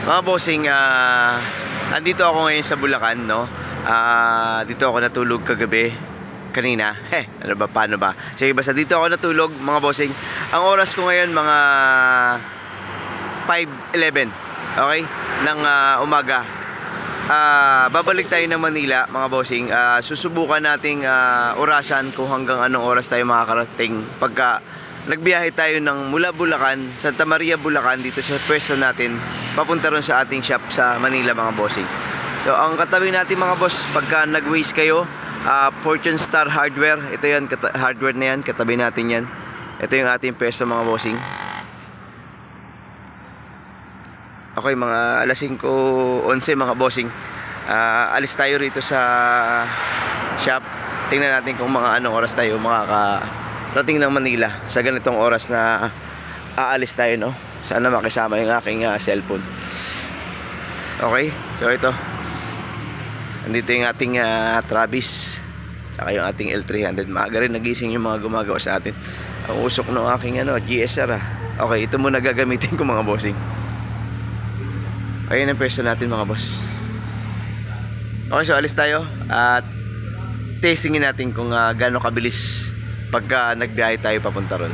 Mga bossing, andito ako ngayon sa Bulacan, no? Dito ako natulog kagabi, kanina. Ano ba, paano ba? Sige, basta dito ako natulog, mga bossing. Ang oras ko ngayon, mga 5:11, okay? Ng umaga. Babalik tayo ng Manila, mga bossing. Susubukan nating orasan kung hanggang anong oras tayo makakarating pagka nagbiyahe tayo ng mula Bulacan, Santa Maria, Bulacan, dito sa pwesto natin, papunta ron sa ating shop sa Manila, mga bossing. So, ang katabi natin, mga boss, pagka nag-waste kayo, Fortune Star Hardware, ito yan, hardware na yan, katabi natin yan. Ito yung ating pwesto, mga bossing. Okay, mga alas 5:11, mga bossing. Alis tayo rito sa shop. Tingnan natin kung mga anong oras tayo makakarating ng Manila sa ganitong oras na aalis tayo, no? Sana makisama yung aking cellphone. Okay, so ito. Andito yung ating Travis, saka yung ating L300. Maaga rin nagising yung mga gumagawa sa atin. Ang usok ng aking GSR. Okay, ito muna gagamitin ko, mga bossing. Ayun ang pwesto natin, mga boss. Okay, so alis tayo at testingin natin kung gaano kabilis pagka nagbiyahe tayo papunta ron.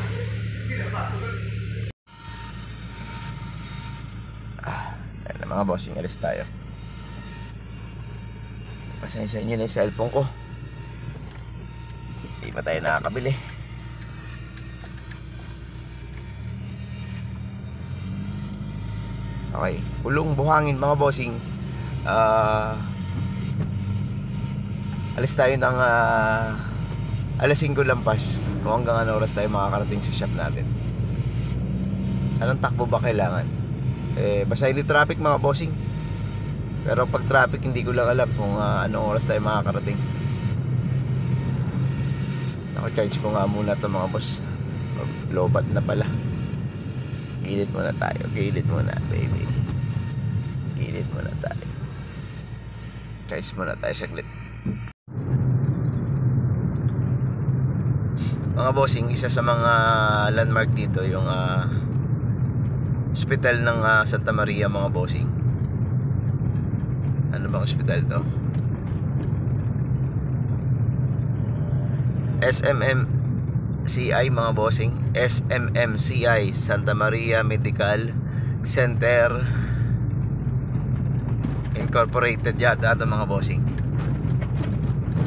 Ayan, mga bossing, alis tayo. Pasensya nyo na yung cellphone ko, hindi pa tayo nakakabili. Okay, pulong buhangin, mga bossing. Alis tayo ng alas 5 lampas. Kung hanggang ano oras tayo makakarating sa shop natin. Anong takbo ba kailangan? Basta hindi traffic, mga bossing. Pero pag traffic, hindi ko lang alam kung anong oras tayo makakarating. Naka-charge ko nga muna ito, mga boss. Lobat na pala. Gilid muna tayo. Gilid muna, baby. Gilid muna tayo. Charge muna tayo saglit. Mga bossing, isa sa mga landmark dito yung hospital ng Santa Maria, mga bossing. Ano bang hospital to? SMMCI, mga bossing. SMMCI, Santa Maria Medical Center Incorporated yata ito, mga bossing.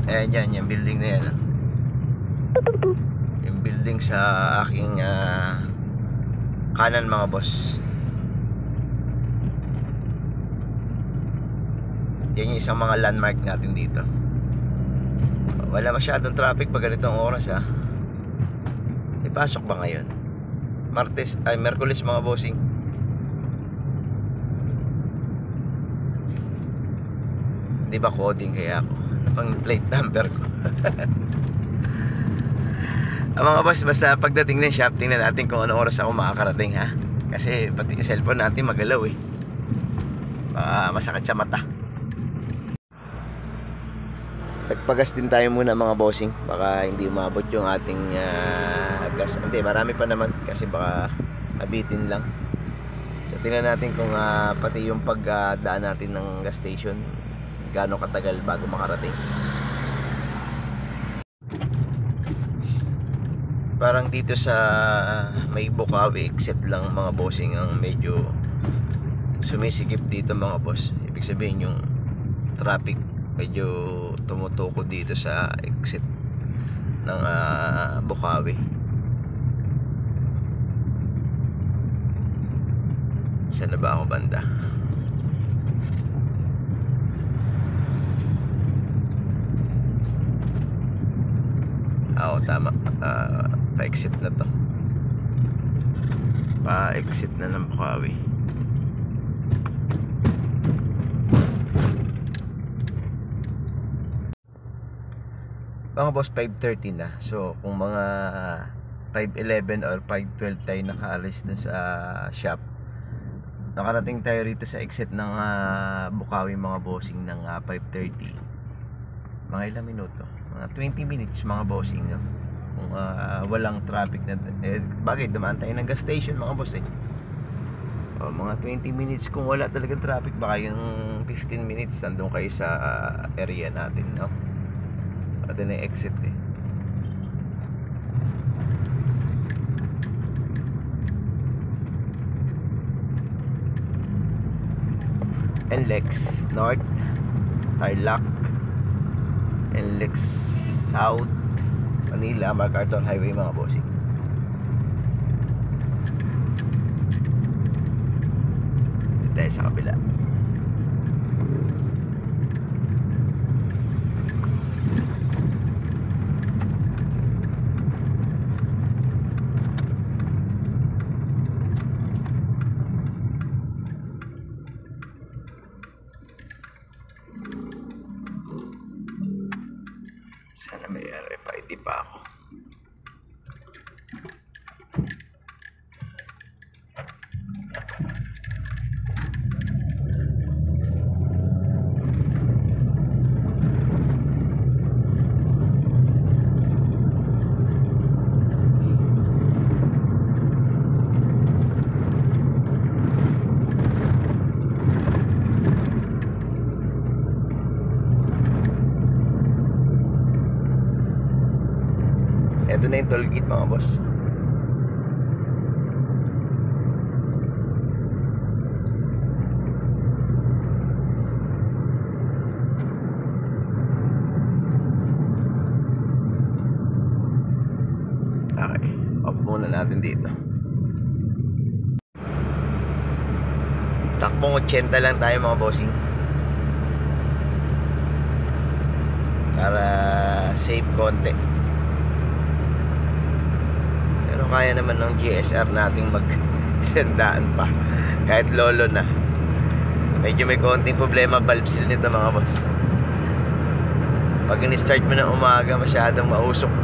Ayan yan, yung building na yan. Yung building sa aking kanan, mga boss. Yan yung isang mga landmark natin dito. Wala masyadong traffic pag ganitong oras, pasok ba ngayon? Merkulis, mga bossing. Hindi ba coding kaya ako? Ano pang plate number ko? Mga boss, basta pagdating ng shop, tingnan natin kung anong oras ako makakarating, ha? Kasi pati yung cellphone natin magalaw, baka masakit sa mata. Nagpagas din tayo muna, mga bossing. Baka hindi umabot yung ating gas. Hindi, marami pa naman. Kasi baka abitin lang. So tingnan natin kung pati yung pagdaan natin ng gas station, gaano katagal bago makarating. Parang dito sa may Bukawi exit lang, mga bossing, ang medyo sumisikip dito, mga boss. Ibig sabihin yung traffic medyo tumutuko dito sa exit ng Bukawi. Saan na ba ako banda? Oo, tama. Pa-exit na to. Pa-exit na ng Bukawi. Mga boss, 5:30 na. So kung mga 5:11 or 5:12 tayo nakaalis dun sa shop, nakarating tayo rito sa exit ng Bukawi, mga bossing, ng 5:30. Mga ilang minuto? Mga 20 minutes, mga bossing, no? Kung walang traffic na bagay, dumaan tayo ng gas station, mga boss, Mga 20 minutes kung wala talagang traffic, baka yung 15 minutes nandun kayo sa area natin, no? Ito na yung exit eh. NLEX North, Tarlac, NLEX South, Manila, MacArthur Highway mga bossing. Tayo sa kabila. Sana may RFID pa ako. Ito na yung toll gate mga boss. Okay, off muna natin dito. Takbong 80 lang tayo mga bossing, para safe konti. Pero kaya naman ng GSR nating mag-sendaan pa kahit lolo na. Medyo may konting problema valve seal nito mga boss. Pag in-start mo ng umaga, masyadong mausok.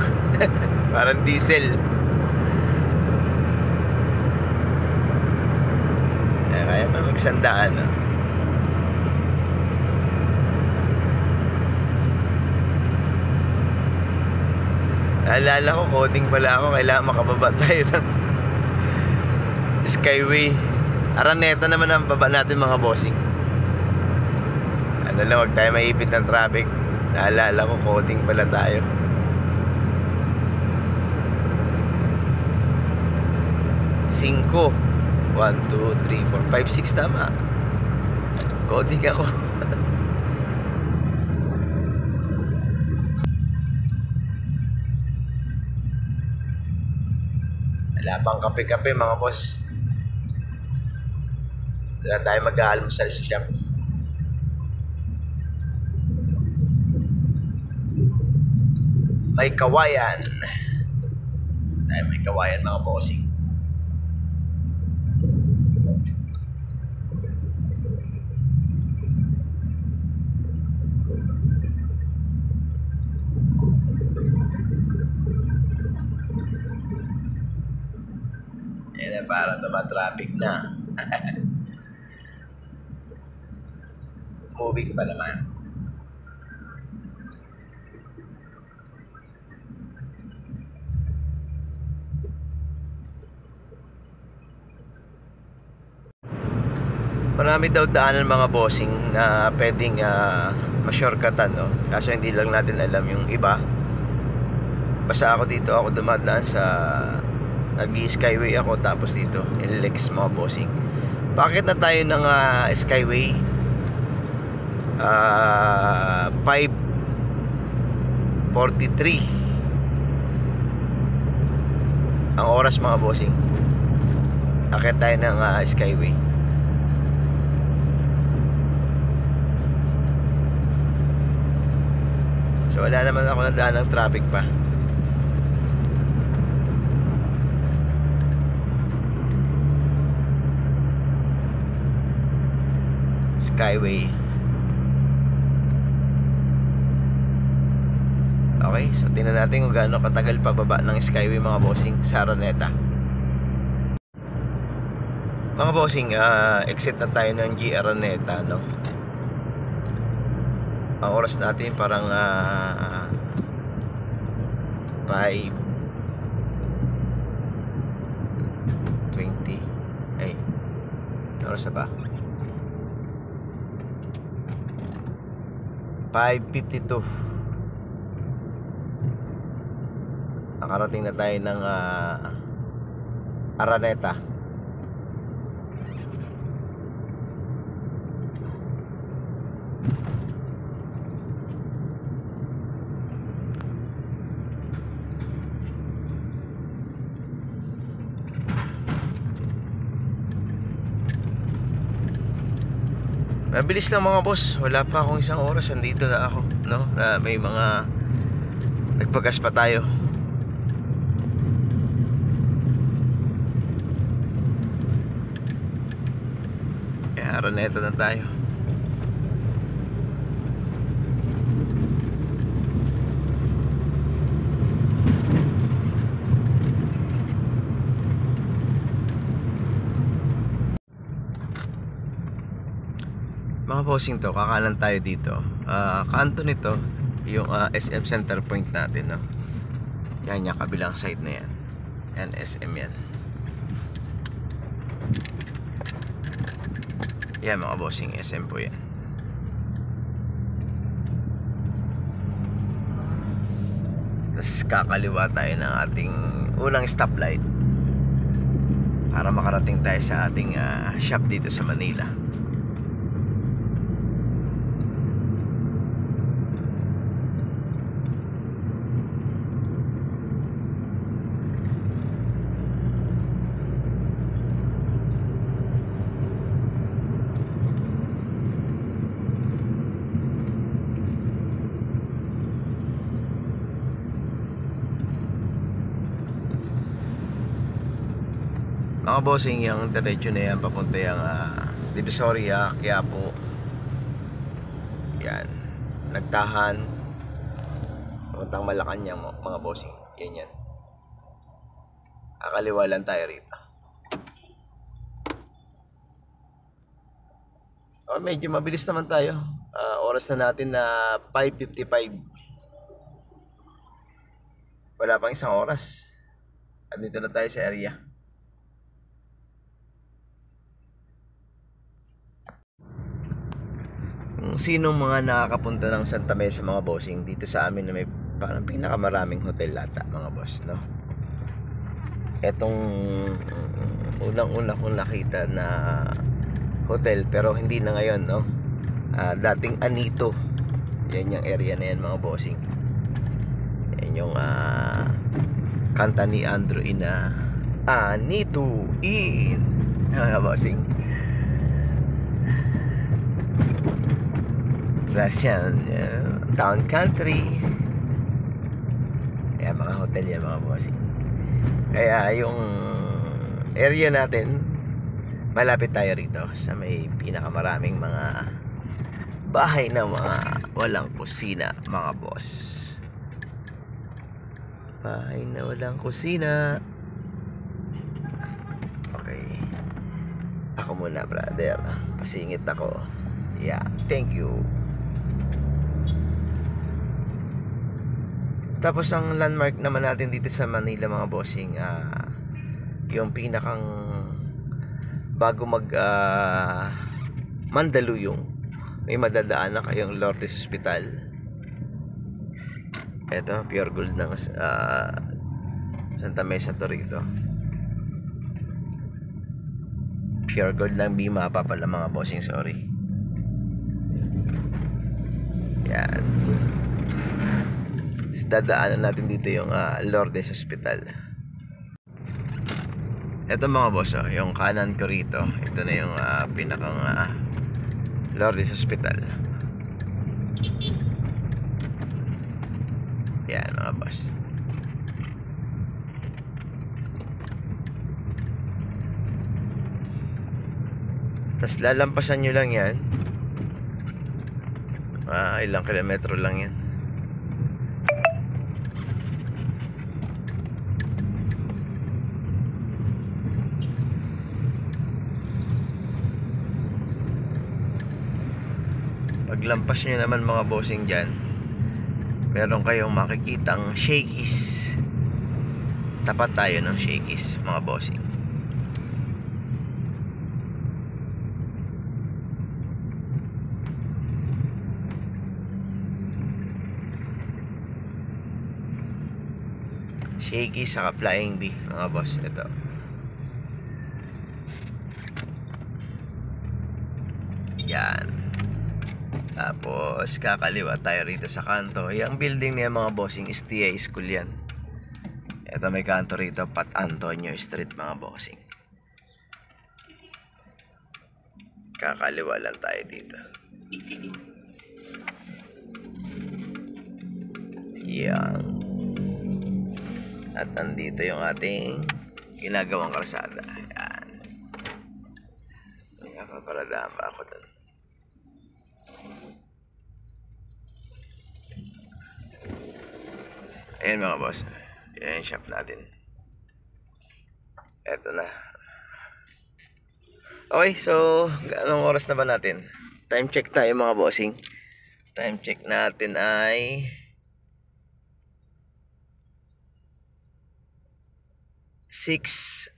Parang diesel. Kaya pa magsandaan, no? Naalala ko, coding pala ako. Kailangan makababa tayo ng Skyway. Araneta naman ang baba natin mga bossing. Ano lang, huwag tayo maipit ng traffic. Naalala ko, coding pala tayo. Cinco. 1, 2, 3, 4, 5, 6 tama. Coding ako. Wala pang kape-kape mga boss. Wala tayo mag-aalmusal sa shop. May kawayan. Tayo may kawayan mga bossing. Yan na, para traffic na. Moving pa naman. Marami daw daanan mga bossing na pwedeng ma-shortcutan, no? Kaso hindi lang natin alam yung iba. Basta ako dito, ako dumadaan sa nag-skyway ako, tapos dito NLEX mga bossing. Bakit na tayo ng skyway? 5:43 ang oras mga bossing. Akit tayo ng skyway. So wala naman ako nadaan ng traffic pa. Skyway. Okay, so tingnan natin kung gaano katagal pababa ng skyway mga bossing sa Araneta. Mga bossing, exit na tayo ng G Araneta, no? Ang oras natin parang 5:20. Ay, Oras na ba? 5:52. Nakarating na tayo ng Araneta. Mabilis lang mga boss. Wala pa akong isang oras, andito na ako, no? Na may mga nagpagas pa tayo. Kaya Araneta na tayo. Mga bossing, to kakanan tayo dito. Kanto nito yung SM Center Point natin, no? Yan yung kabilang side na yan. Yan, SM yan. Yan mga bossing, SM po yan. Tapos kakaliwa tayo ng ating unang stoplight para makarating tayo sa ating shop dito sa Manila. Mga bossing, yung diretso na yan papunta yung Divisoria, Quiapo. Yan, Nagtahan, papuntang Malacanang mga bossing. Yan yan. Akaliwa lang tayo rito. Medyo mabilis naman tayo. Oras na natin na 5:55. Wala pang isang oras. Andito na tayo sa area. Kung sinong mga nakakapunta ng Santa Mesa mga bossing, dito sa amin na may parang pinakamaraming hotel lata mga boss, no? Etong unang-una kong nakita na hotel, pero hindi na ngayon, no? Dating Anito. Yan yung area na yan mga bossing. Yan yung kanta ni Andrew Ina, Anito in, mga bossing. Tapos yan, Town Country. Kaya mga hotel yan mga bossing. Kaya yung area natin, malapit tayo rito sa may pinakamaraming mga bahay na mga walang kusina mga boss. Bahay na walang kusina. Okay, ako muna brother, pasingit ako. Yeah, thank you. Tapos ang landmark naman natin dito sa Manila mga bossing, yung pinakang bago mag Mandaluyong, may madadaan na kayong Lourdes Hospital. Ito, pure gold ng Santa Mesa to rito. Pure gold lang, Bima pa pala mga bossing, sorry. Yan. Dadaanan natin dito yung Lourdes Hospital. Ito mga boss, yung kanan ko rito, ito na yung pinakang Lourdes Hospital. Yan mga boss. Tapos lalampasan nyo lang yan. Ilang kilometro lang yan. Paglampas nyo naman mga bossing dyan, meron kayong makikitang Shakey's. Tapat tayo ng Shakey's mga bossing. Shaky saka Flying B mga boss. Ito. Yan. Tapos kakaliwa tayo rito sa kanto. Yung building niya mga bossing is TA School yan. Ito may kanto rito, Pat Antonio Street mga bossing. Kakaliwa lang tayo dito. Yan. At nandito yung ating ginagawang kalsada. Yan. Nakaparadaan pa ako dun. Ayan mga boss. Yan yung shop natin. Eto na. Okay, so anong oras na ba natin? Time check tayo mga bossing. Time check natin ay 6:03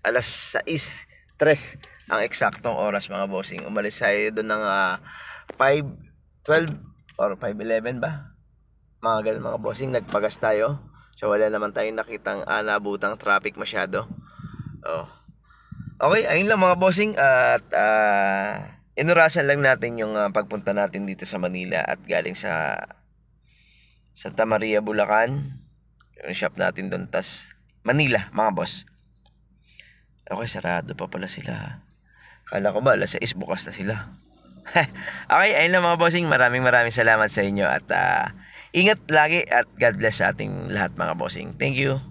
ang eksaktong oras mga bossing. Umalis tayo doon ng 5:12 or 5:11 ba? Mga ganun mga bossing. Nagpagas tayo. So wala naman tayong nakitang nabutang traffic masyado. Oh. Okay, ayun lang mga bossing. At inurasan lang natin yung pagpunta natin dito sa Manila at galing sa Santa Maria, Bulacan. Yung shop natin doon, tas Manila mga boss. Okay, sarado pa pala sila. Kala ko ba alas 6 bukas na sila. Okay, ayun lang mga bossing. Maraming salamat sa inyo. At ingat lagi at God bless sa ating lahat mga bossing. Thank you.